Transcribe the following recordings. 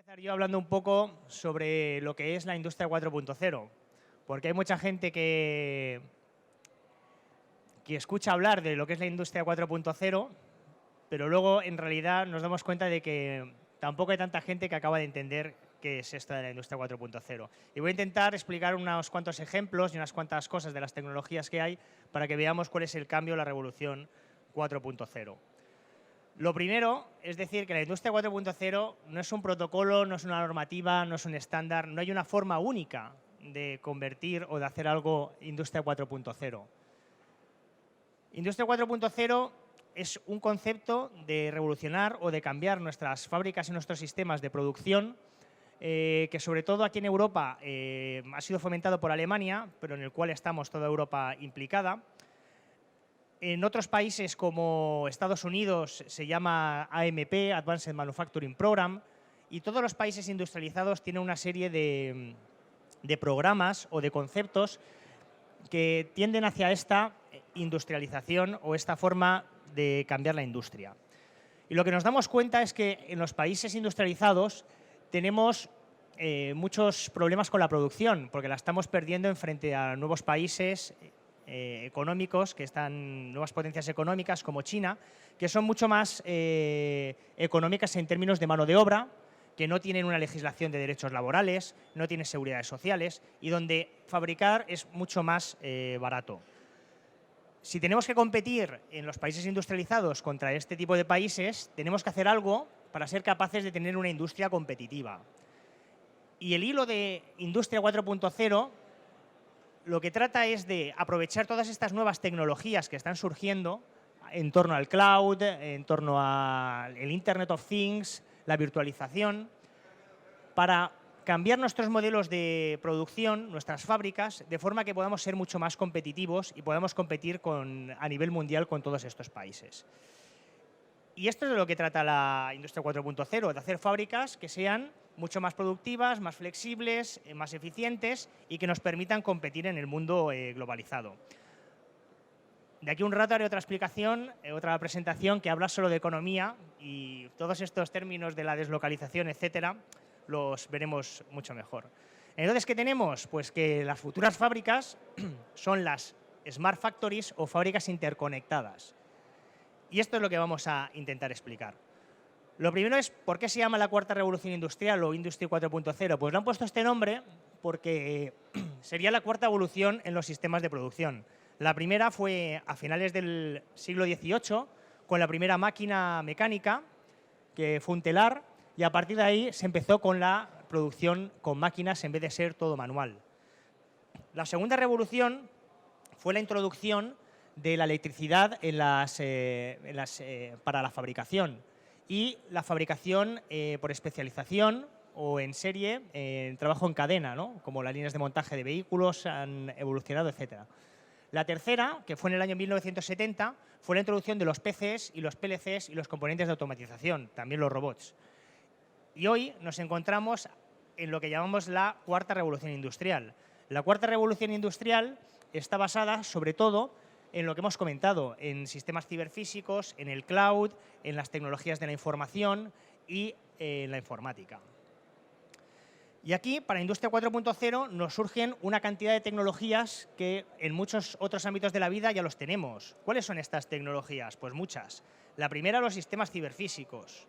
empezar yo hablando un poco sobre lo que es la industria 4.0, porque hay mucha gente que escucha hablar de lo que es la industria 4.0, pero luego en realidad nos damos cuenta de que tampoco hay tanta gente que acaba de entender qué es esto de la industria 4.0. Y voy a intentar explicar unos cuantos ejemplos y unas cuantas cosas de las tecnologías que hay para que veamos cuál es el cambio, la revolución 4.0. Lo primero es decir que la industria 4.0 no es un protocolo, no es una normativa, no es un estándar, no hay una forma única de convertir o de hacer algo industria 4.0. Industria 4.0 es un concepto de revolucionar o de cambiar nuestras fábricas y nuestros sistemas de producción que sobre todo aquí en Europa ha sido fomentado por Alemania, pero en el cual estamos toda Europa implicada. En otros países como Estados Unidos se llama AMP, Advanced Manufacturing Program, y todos los países industrializados tienen una serie de programas o de conceptos que tienden hacia esta industrialización o esta forma de cambiar la industria. Y lo que nos damos cuenta es que en los países industrializados tenemos muchos problemas con la producción, porque la estamos perdiendo en frente a nuevos países económicos, que están nuevas potencias económicas como China, que son mucho más económicas en términos de mano de obra, que no tienen una legislación de derechos laborales, no tienen seguridades sociales y donde fabricar es mucho más barato. Si tenemos que competir en los países industrializados contra este tipo de países, tenemos que hacer algo para ser capaces de tener una industria competitiva. Y el hilo de Industria 4.0 lo que trata es de aprovechar todas estas nuevas tecnologías que están surgiendo en torno al cloud, en torno al Internet of Things, la virtualización, para cambiar nuestros modelos de producción, nuestras fábricas, de forma que podamos ser mucho más competitivos y podamos competir a nivel mundial con todos estos países. Y esto es de lo que trata la Industria 4.0, de hacer fábricas que sean mucho más productivas, más flexibles, más eficientes y que nos permitan competir en el mundo globalizado. De aquí un rato haré otra explicación, otra presentación que habla solo de economía y todos estos términos de la deslocalización, etcétera, los veremos mucho mejor. Entonces, ¿qué tenemos? Pues que las futuras fábricas son las Smart Factories o fábricas interconectadas. Y esto es lo que vamos a intentar explicar. Lo primero es por qué se llama la cuarta revolución industrial o Industry 4.0. Pues le han puesto este nombre porque sería la cuarta evolución en los sistemas de producción. La primera fue a finales del siglo XVIII con la primera máquina mecánica, que fue un telar, y a partir de ahí se empezó con la producción con máquinas en vez de ser todo manual. La segunda revolución fue la introducción de la electricidad para la fabricación y la fabricación por especialización o en serie, trabajo en cadena, ¿no? Como las líneas de montaje de vehículos han evolucionado, etc. La tercera, que fue en el año 1970, fue la introducción de los PCs y los PLCs y los componentes de automatización, también los robots. Y hoy nos encontramos en lo que llamamos la cuarta revolución industrial. La cuarta revolución industrial está basada sobre todo en lo que hemos comentado, en sistemas ciberfísicos, en el cloud, en las tecnologías de la información y en la informática. Y aquí, para Industria 4.0, nos surgen una cantidad de tecnologías que en muchos otros ámbitos de la vida ya los tenemos. ¿Cuáles son estas tecnologías? Pues muchas. La primera, los sistemas ciberfísicos.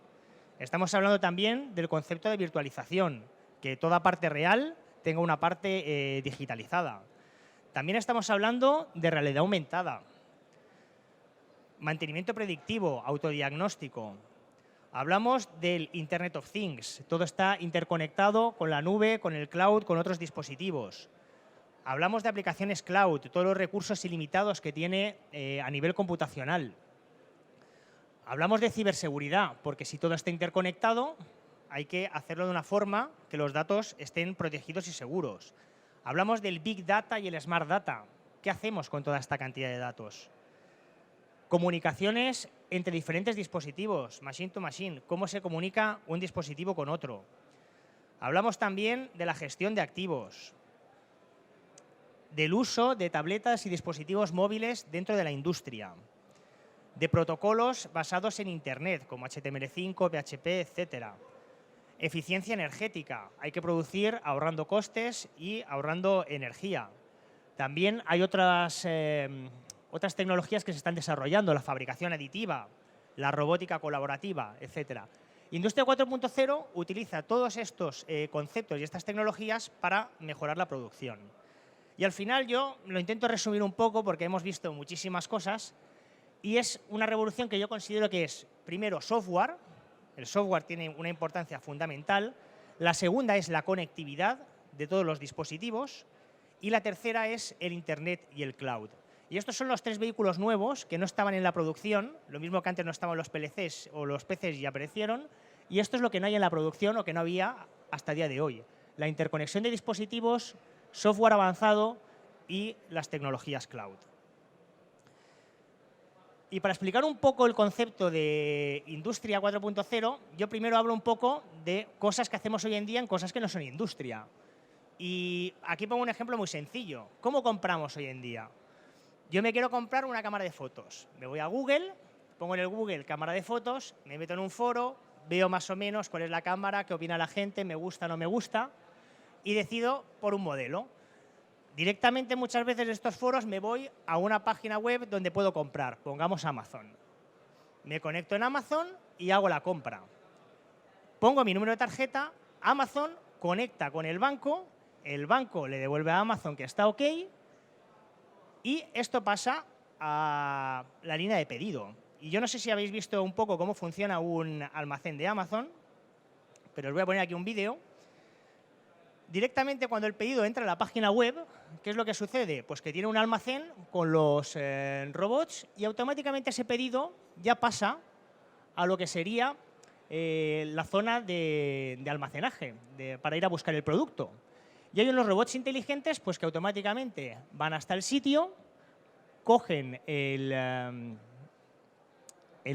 Estamos hablando también del concepto de virtualización, que toda parte real tenga una parte digitalizada. También estamos hablando de realidad aumentada, mantenimiento predictivo, autodiagnóstico. Hablamos del Internet of Things, todo está interconectado con la nube, con el cloud, con otros dispositivos. Hablamos de aplicaciones cloud, todos los recursos ilimitados que tiene a nivel computacional. Hablamos de ciberseguridad, porque si todo está interconectado, hay que hacerlo de una forma que los datos estén protegidos y seguros. Hablamos del Big Data y el Smart Data. ¿Qué hacemos con toda esta cantidad de datos? Comunicaciones entre diferentes dispositivos, machine to machine. ¿Cómo se comunica un dispositivo con otro? Hablamos también de la gestión de activos, del uso de tabletas y dispositivos móviles dentro de la industria, de protocolos basados en Internet, como HTML5, PHP, etc. Eficiencia energética. Hay que producir ahorrando costes y ahorrando energía. También hay otras tecnologías que se están desarrollando, la fabricación aditiva, la robótica colaborativa, etc. Industria 4.0 utiliza todos estos conceptos y estas tecnologías para mejorar la producción. Y al final yo lo intento resumir un poco porque hemos visto muchísimas cosas y es una revolución que yo considero que es, primero, software. El software tiene una importancia fundamental. La segunda es la conectividad de todos los dispositivos. Y la tercera es el Internet y el cloud. Y estos son los 3 vehículos nuevos que no estaban en la producción, lo mismo que antes no estaban los PLCs o los PCs y aparecieron. Y esto es lo que no hay en la producción o que no había hasta el día de hoy. La interconexión de dispositivos, software avanzado y las tecnologías cloud. Y para explicar un poco el concepto de Industria 4.0, yo primero hablo un poco de cosas que hacemos hoy en día en cosas que no son industria. Y aquí pongo un ejemplo muy sencillo. ¿Cómo compramos hoy en día? Yo me quiero comprar una cámara de fotos. Me voy a Google, pongo en el Google cámara de fotos, me meto en un foro, veo más o menos cuál es la cámara, qué opina la gente, me gusta o no me gusta, y decido por un modelo. Directamente muchas veces de estos foros me voy a una página web donde puedo comprar, pongamos Amazon. Me conecto en Amazon y hago la compra. Pongo mi número de tarjeta, Amazon conecta con el banco le devuelve a Amazon que está OK y esto pasa a la línea de pedido. Y yo no sé si habéis visto un poco cómo funciona un almacén de Amazon, pero os voy a poner aquí un vídeo. Directamente cuando el pedido entra a la página web, ¿qué es lo que sucede? Pues que tiene un almacén con los robots y automáticamente ese pedido ya pasa a lo que sería la zona de almacenaje para ir a buscar el producto. Y hay unos robots inteligentes pues, que automáticamente van hasta el sitio, cogen el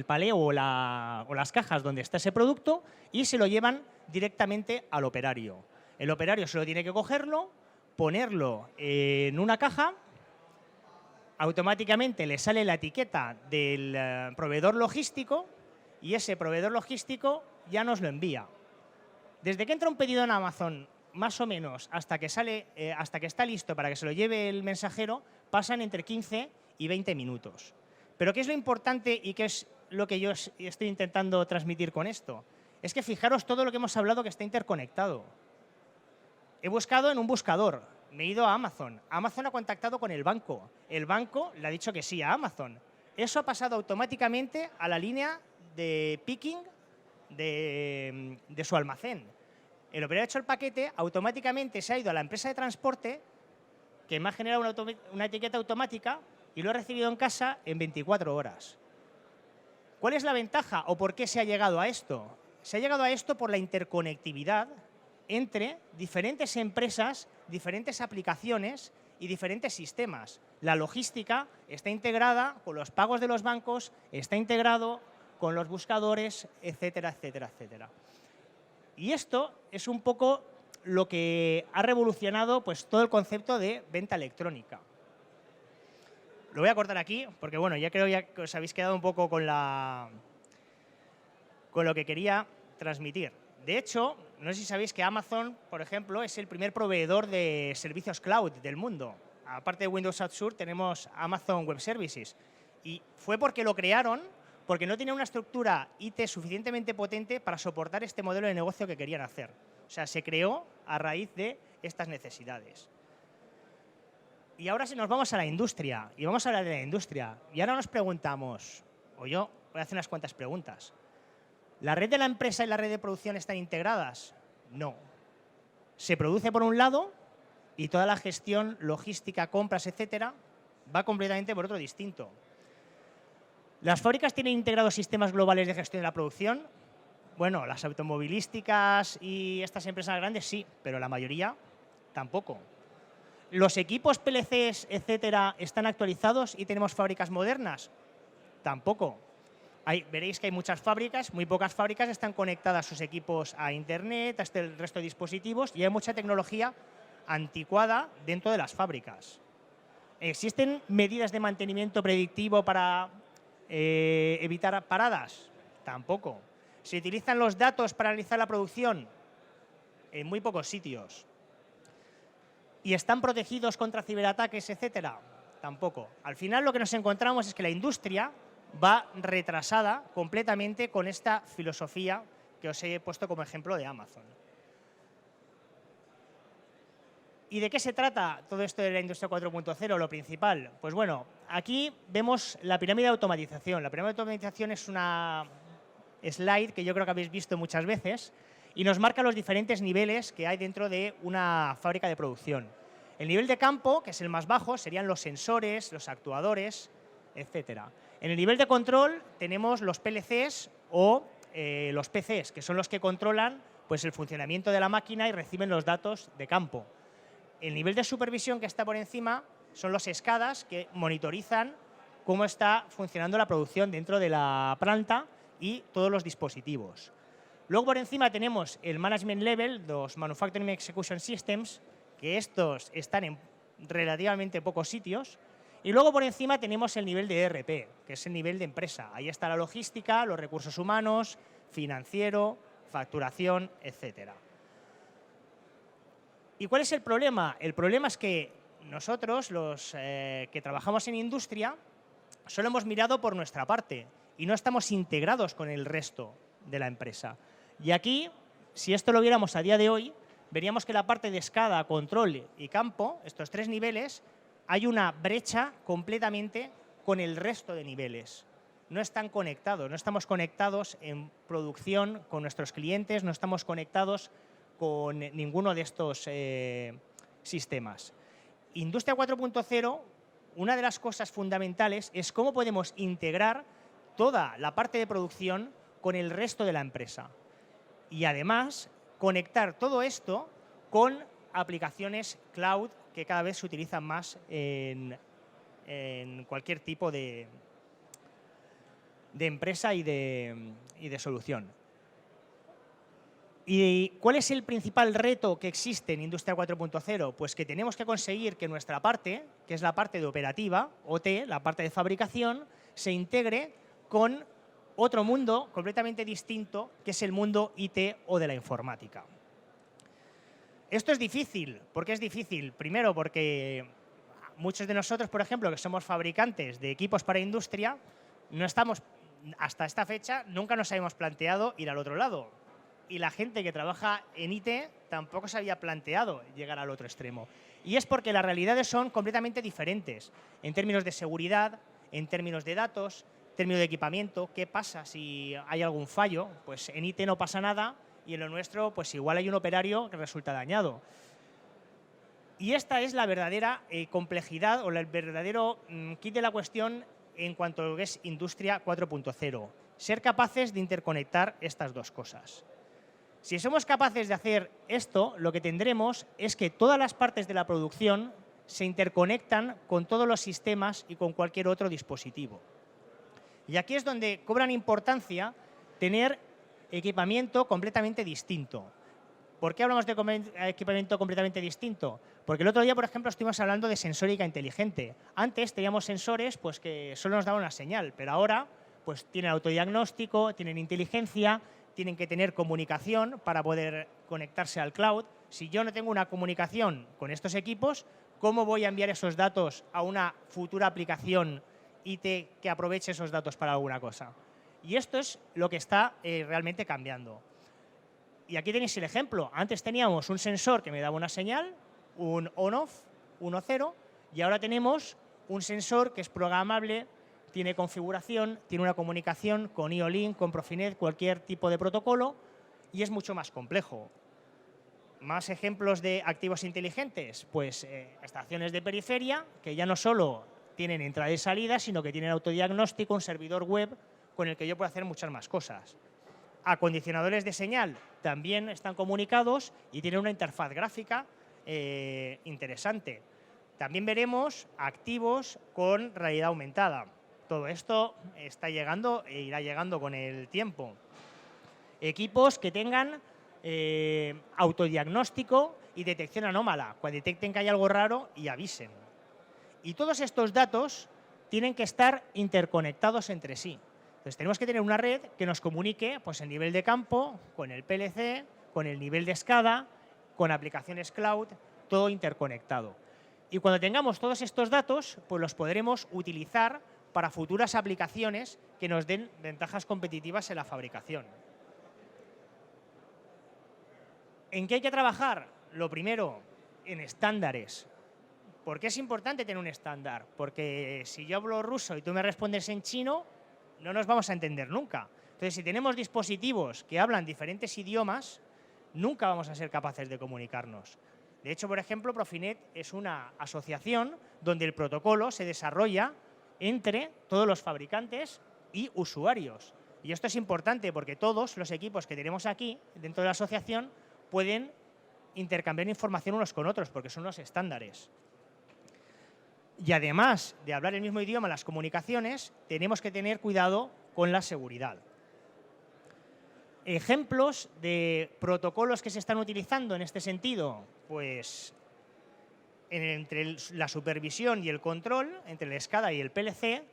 palé o las cajas donde está ese producto y se lo llevan directamente al operario. El operario solo tiene que cogerlo, ponerlo en una caja, automáticamente le sale la etiqueta del proveedor logístico y ese proveedor logístico ya nos lo envía. Desde que entra un pedido en Amazon, más o menos, hasta que está listo para que se lo lleve el mensajero, pasan entre 15 y 20 minutos. Pero ¿qué es lo importante y qué es lo que yo estoy intentando transmitir con esto? Es que fijaros todo lo que hemos hablado que está interconectado. He buscado en un buscador, me he ido a Amazon. Amazon ha contactado con el banco le ha dicho que sí a Amazon. Eso ha pasado automáticamente a la línea de picking de su almacén. El operario ha hecho el paquete, automáticamente se ha ido a la empresa de transporte que me ha generado una etiqueta automática y lo he recibido en casa en 24 horas. ¿Cuál es la ventaja o por qué se ha llegado a esto? Se ha llegado a esto por la interconectividad entre diferentes empresas, diferentes aplicaciones y diferentes sistemas. La logística está integrada con los pagos de los bancos, está integrado con los buscadores, etcétera, etcétera, etcétera. Y esto es un poco lo que ha revolucionado pues, todo el concepto de venta electrónica. Lo voy a cortar aquí porque bueno, ya creo que os habéis quedado un poco con lo que quería transmitir. De hecho, no sé si sabéis que Amazon, por ejemplo, es el primer proveedor de servicios cloud del mundo. Aparte de Windows Azure, tenemos Amazon Web Services. Y fue porque lo crearon, porque no tenían una estructura IT suficientemente potente para soportar este modelo de negocio que querían hacer. O sea, se creó a raíz de estas necesidades. Y ahora si nos vamos a la industria, y vamos a hablar de la industria, y ahora nos preguntamos, o yo voy a hacer unas cuantas preguntas. ¿La red de la empresa y la red de producción están integradas? No. Se produce por un lado y toda la gestión, logística, compras, etcétera, va completamente por otro distinto. ¿Las fábricas tienen integrados sistemas globales de gestión de la producción? Bueno, las automovilísticas y estas empresas grandes sí, pero la mayoría tampoco. ¿Los equipos PLCs, etcétera, están actualizados y tenemos fábricas modernas? Tampoco. Veréis que hay muchas fábricas, muy pocas fábricas están conectadas sus equipos a Internet, a el resto de dispositivos y hay mucha tecnología anticuada dentro de las fábricas. ¿Existen medidas de mantenimiento predictivo para evitar paradas? Tampoco. ¿Se utilizan los datos para analizar la producción? En muy pocos sitios. ¿Y están protegidos contra ciberataques, etcétera? Tampoco. Al final lo que nos encontramos es que la industria va retrasada completamente con esta filosofía que os he puesto como ejemplo de Amazon. ¿Y de qué se trata todo esto de la industria 4.0? Lo principal. Pues bueno, aquí vemos la pirámide de automatización. La pirámide de automatización es una slide que yo creo que habéis visto muchas veces y nos marca los diferentes niveles que hay dentro de una fábrica de producción. El nivel de campo, que es el más bajo, serían los sensores, los actuadores, etcétera. En el nivel de control tenemos los PLCs o los PCs, que son los que controlan pues, el funcionamiento de la máquina y reciben los datos de campo. El nivel de supervisión que está por encima son los SCADAs, que monitorizan cómo está funcionando la producción dentro de la planta y todos los dispositivos. Luego por encima tenemos el Management Level, los Manufacturing Execution Systems, que estos están en relativamente pocos sitios. Y luego por encima tenemos el nivel de ERP, que es el nivel de empresa. Ahí está la logística, los recursos humanos, financiero, facturación, etcétera. ¿Y cuál es el problema? El problema es que nosotros, los que trabajamos en industria, solo hemos mirado por nuestra parte y no estamos integrados con el resto de la empresa. Y aquí, si esto lo viéramos a día de hoy, veríamos que la parte de SCADA, control y campo, estos tres niveles, hay una brecha completamente con el resto de niveles. No están conectados, no estamos conectados en producción con nuestros clientes, no estamos conectados con ninguno de estos sistemas. Industria 4.0, una de las cosas fundamentales es cómo podemos integrar toda la parte de producción con el resto de la empresa. Y además, conectar todo esto con aplicaciones cloud que cada vez se utilizan más en cualquier tipo de empresa y de solución. ¿Y cuál es el principal reto que existe en Industria 4.0? Pues que tenemos que conseguir que nuestra parte, que es la parte de operativa, OT, la parte de fabricación, se integre con otro mundo completamente distinto, que es el mundo IT o de la informática. Esto es difícil. ¿Por qué es difícil? Primero, porque muchos de nosotros, por ejemplo, que somos fabricantes de equipos para industria, no estamos, hasta esta fecha, nunca nos habíamos planteado ir al otro lado. Y la gente que trabaja en IT tampoco se había planteado llegar al otro extremo. Y es porque las realidades son completamente diferentes en términos de seguridad, en términos de datos, en términos de equipamiento. ¿Qué pasa si hay algún fallo? Pues en IT no pasa nada y en lo nuestro pues igual hay un operario que resulta dañado. Y esta es la verdadera complejidad o el verdadero kit de la cuestión en cuanto a lo que es Industria 4.0. Ser capaces de interconectar estas dos cosas. Si somos capaces de hacer esto, lo que tendremos es que todas las partes de la producción se interconectan con todos los sistemas y con cualquier otro dispositivo. Y aquí es donde cobran importancia tener equipamiento completamente distinto. ¿Por qué hablamos de equipamiento completamente distinto? Porque el otro día, por ejemplo, estuvimos hablando de sensórica inteligente. Antes teníamos sensores pues, que solo nos daban una señal, pero ahora pues, tienen autodiagnóstico, tienen inteligencia, tienen que tener comunicación para poder conectarse al cloud. Si yo no tengo una comunicación con estos equipos, ¿cómo voy a enviar esos datos a una futura aplicación IT que aproveche esos datos para alguna cosa? Y esto es lo que está realmente cambiando. Y aquí tenéis el ejemplo. Antes teníamos un sensor que me daba una señal, un on-off, 1-0, y ahora tenemos un sensor que es programable, tiene configuración, tiene una comunicación con IO-Link, con Profinet, cualquier tipo de protocolo, y es mucho más complejo. Más ejemplos de activos inteligentes, pues estaciones de periferia, que ya no solo tienen entrada y salida, sino que tienen autodiagnóstico, un servidor web con el que yo puedo hacer muchas más cosas. Acondicionadores de señal también están comunicados y tienen una interfaz gráfica interesante. También veremos activos con realidad aumentada. Todo esto está llegando e irá llegando con el tiempo. Equipos que tengan autodiagnóstico y detección anómala, cuando detecten que hay algo raro y avisen. Y todos estos datos tienen que estar interconectados entre sí. Entonces tenemos que tener una red que nos comunique pues, el nivel de campo con el PLC, con el nivel de SCADA, con aplicaciones cloud, todo interconectado. Y cuando tengamos todos estos datos, pues los podremos utilizar para futuras aplicaciones que nos den ventajas competitivas en la fabricación. ¿En qué hay que trabajar? Lo primero, en estándares. ¿Por qué es importante tener un estándar? Porque si yo hablo ruso y tú me respondes en chino, no nos vamos a entender nunca. Entonces, si tenemos dispositivos que hablan diferentes idiomas, nunca vamos a ser capaces de comunicarnos. De hecho, por ejemplo, Profinet es una asociación donde el protocolo se desarrolla entre todos los fabricantes y usuarios. Y esto es importante porque todos los equipos que tenemos aquí, dentro de la asociación, pueden intercambiar información unos con otros porque son los estándares. Y además de hablar el mismo idioma en las comunicaciones, tenemos que tener cuidado con la seguridad. Ejemplos de protocolos que se están utilizando en este sentido, pues entre la supervisión y el control, entre el SCADA y el PLC,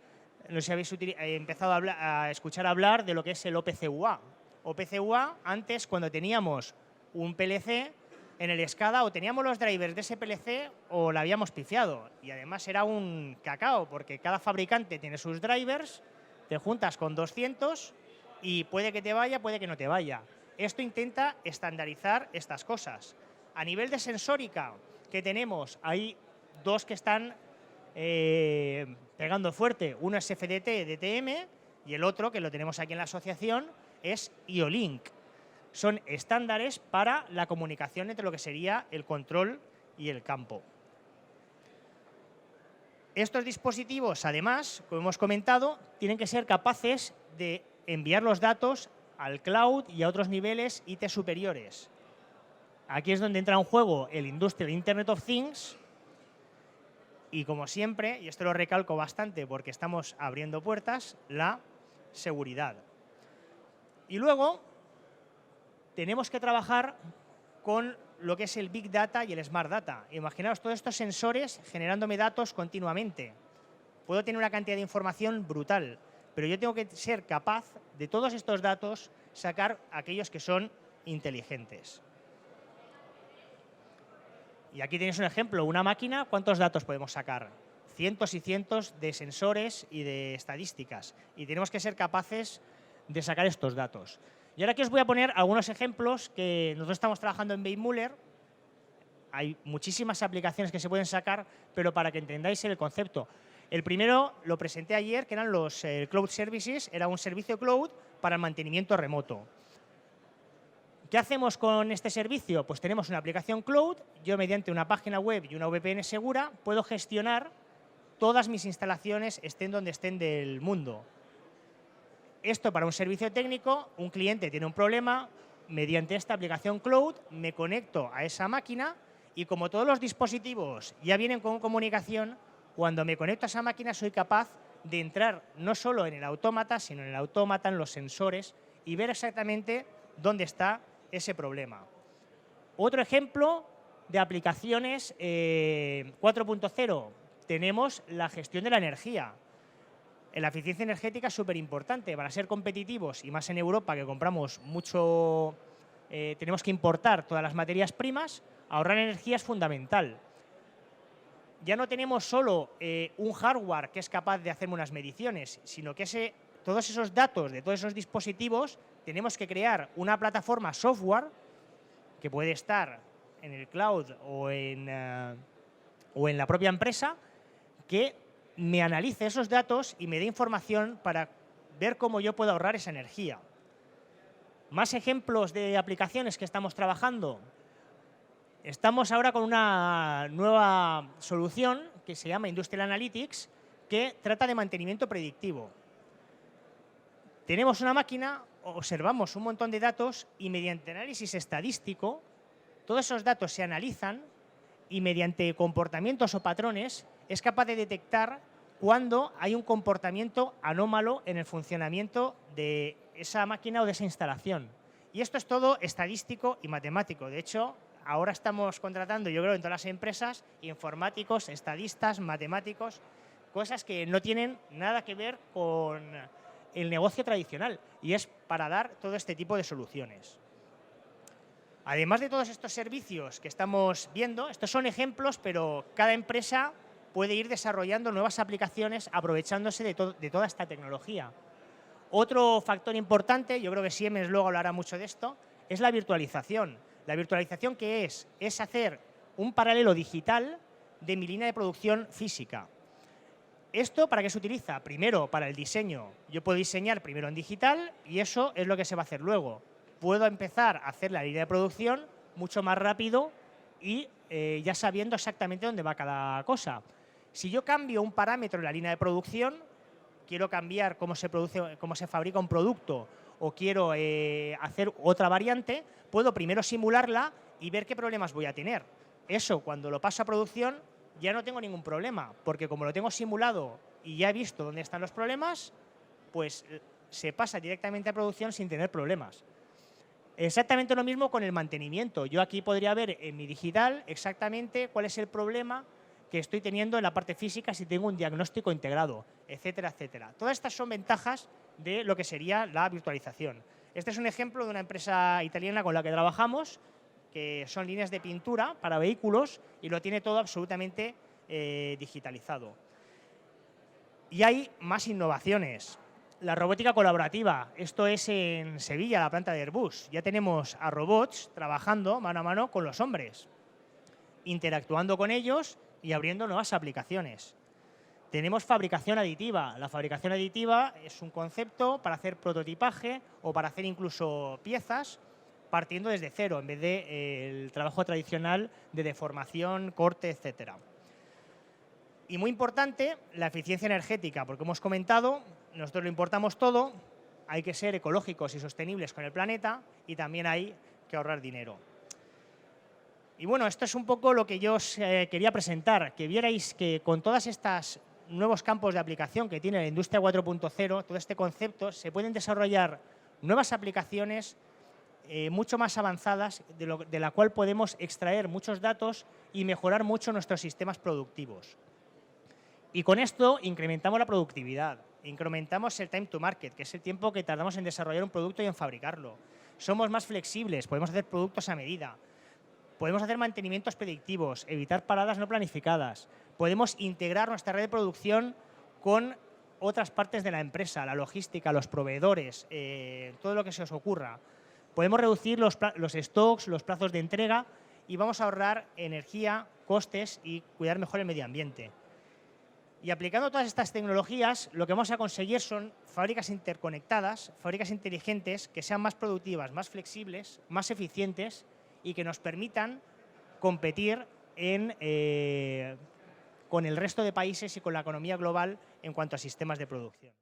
no sé si habéis empezado a escuchar hablar de lo que es el OPC-UA. OPC-UA, antes cuando teníamos un PLC, en el SCADA o teníamos los drivers de ese PLC o la habíamos pifiado. Y además era un cacao, porque cada fabricante tiene sus drivers, te juntas con 200 y puede que te vaya, puede que no te vaya. Esto intenta estandarizar estas cosas. A nivel de sensórica que tenemos, hay dos que están pegando fuerte. Uno es FDT DTM y el otro, que lo tenemos aquí en la asociación, es IO-Link. Son estándares para la comunicación entre lo que sería el control y el campo. Estos dispositivos, además, como hemos comentado, tienen que ser capaces de enviar los datos al cloud y a otros niveles IT superiores. Aquí es donde entra en juego el Industrial Internet of Things y, como siempre, y esto lo recalco bastante porque estamos abriendo puertas, la seguridad. Y luego tenemos que trabajar con lo que es el Big Data y el Smart Data. Imaginaos todos estos sensores generándome datos continuamente. Puedo tener una cantidad de información brutal, pero yo tengo que ser capaz de todos estos datos sacar aquellos que son inteligentes. Y aquí tenéis un ejemplo, una máquina, ¿cuántos datos podemos sacar? Cientos y cientos de sensores y de estadísticas. Y tenemos que ser capaces de sacar estos datos. Y ahora aquí os voy a poner algunos ejemplos que nosotros estamos trabajando en Weimüller. Hay muchísimas aplicaciones que se pueden sacar, pero para que entendáis el concepto. El primero lo presenté ayer, que eran los Cloud Services, era un servicio cloud para el mantenimiento remoto. ¿Qué hacemos con este servicio? Pues tenemos una aplicación cloud, yo mediante una página web y una VPN segura puedo gestionar todas mis instalaciones, estén donde estén del mundo. Esto para un servicio técnico, un cliente tiene un problema, mediante esta aplicación cloud me conecto a esa máquina y como todos los dispositivos ya vienen con comunicación, cuando me conecto a esa máquina soy capaz de entrar no solo en el autómata, sino en el autómata, en los sensores y ver exactamente dónde está ese problema. Otro ejemplo de aplicaciones 4.0, tenemos la gestión de la energía. La eficiencia energética es súper importante para ser competitivos y más en Europa que compramos mucho, tenemos que importar todas las materias primas, ahorrar energía es fundamental. Ya no tenemos solo un hardware que es capaz de hacerme unas mediciones, sino que todos esos datos de todos esos dispositivos tenemos que crear una plataforma software que puede estar en el cloud o en la propia empresa que me analice esos datos y me dé información para ver cómo yo puedo ahorrar esa energía. Más ejemplos de aplicaciones que estamos trabajando. Estamos ahora con una nueva solución que se llama Industrial Analytics, que trata de mantenimiento predictivo. Tenemos una máquina, observamos un montón de datos y mediante análisis estadístico, todos esos datos se analizan y mediante comportamientos o patrones es capaz de detectar cuando hay un comportamiento anómalo en el funcionamiento de esa máquina o de esa instalación. Y esto es todo estadístico y matemático. De hecho, ahora estamos contratando, yo creo, en todas las empresas, informáticos, estadistas, matemáticos, cosas que no tienen nada que ver con el negocio tradicional, y es para dar todo este tipo de soluciones. Además de todos estos servicios que estamos viendo, estos son ejemplos, pero cada empresa puede ir desarrollando nuevas aplicaciones aprovechándose de toda esta tecnología. Otro factor importante, yo creo que Siemens luego hablará mucho de esto, es la virtualización. ¿La virtualización qué es? Es hacer un paralelo digital de mi línea de producción física. ¿Esto para qué se utiliza? Primero, para el diseño. Yo puedo diseñar primero en digital y eso es lo que se va a hacer luego. Puedo empezar a hacer la línea de producción mucho más rápido y ya sabiendo exactamente dónde va cada cosa. Si yo cambio un parámetro en la línea de producción, quiero cambiar cómo se produce, cómo se fabrica un producto o quiero hacer otra variante, puedo primero simularla y ver qué problemas voy a tener. Eso, cuando lo paso a producción, ya no tengo ningún problema, porque como lo tengo simulado y ya he visto dónde están los problemas, pues se pasa directamente a producción sin tener problemas. Exactamente lo mismo con el mantenimiento. Yo aquí podría ver en mi digital exactamente cuál es el problema que estoy teniendo en la parte física si tengo un diagnóstico integrado, etcétera, etcétera. Todas estas son ventajas de lo que sería la virtualización. Este es un ejemplo de una empresa italiana con la que trabajamos, que son líneas de pintura para vehículos y lo tiene todo absolutamente digitalizado. Y hay más innovaciones. La robótica colaborativa, esto es en Sevilla, la planta de Airbus. Ya tenemos a robots trabajando mano a mano con los hombres, interactuando con ellos y abriendo nuevas aplicaciones. Tenemos fabricación aditiva. La fabricación aditiva es un concepto para hacer prototipaje o para hacer incluso piezas partiendo desde cero, en vez del trabajo tradicional de deformación, corte, etcétera. Y muy importante, la eficiencia energética, porque hemos comentado, nosotros lo importamos todo, hay que ser ecológicos y sostenibles con el planeta y también hay que ahorrar dinero. Y bueno, esto es un poco lo que yo os quería presentar, que vierais que con todos estos nuevos campos de aplicación que tiene la industria 4.0, todo este concepto, se pueden desarrollar nuevas aplicaciones mucho más avanzadas, de la cual podemos extraer muchos datos y mejorar mucho nuestros sistemas productivos. Y con esto incrementamos la productividad, incrementamos el time to market, que es el tiempo que tardamos en desarrollar un producto y en fabricarlo. Somos más flexibles, podemos hacer productos a medida, podemos hacer mantenimientos predictivos, evitar paradas no planificadas, podemos integrar nuestra red de producción con otras partes de la empresa, la logística, los proveedores, todo lo que se os ocurra. Podemos reducir los stocks, los plazos de entrega y vamos a ahorrar energía, costes y cuidar mejor el medio ambiente. Y aplicando todas estas tecnologías, lo que vamos a conseguir son fábricas interconectadas, fábricas inteligentes que sean más productivas, más flexibles, más eficientes y que nos permitan competir con el resto de países y con la economía global en cuanto a sistemas de producción.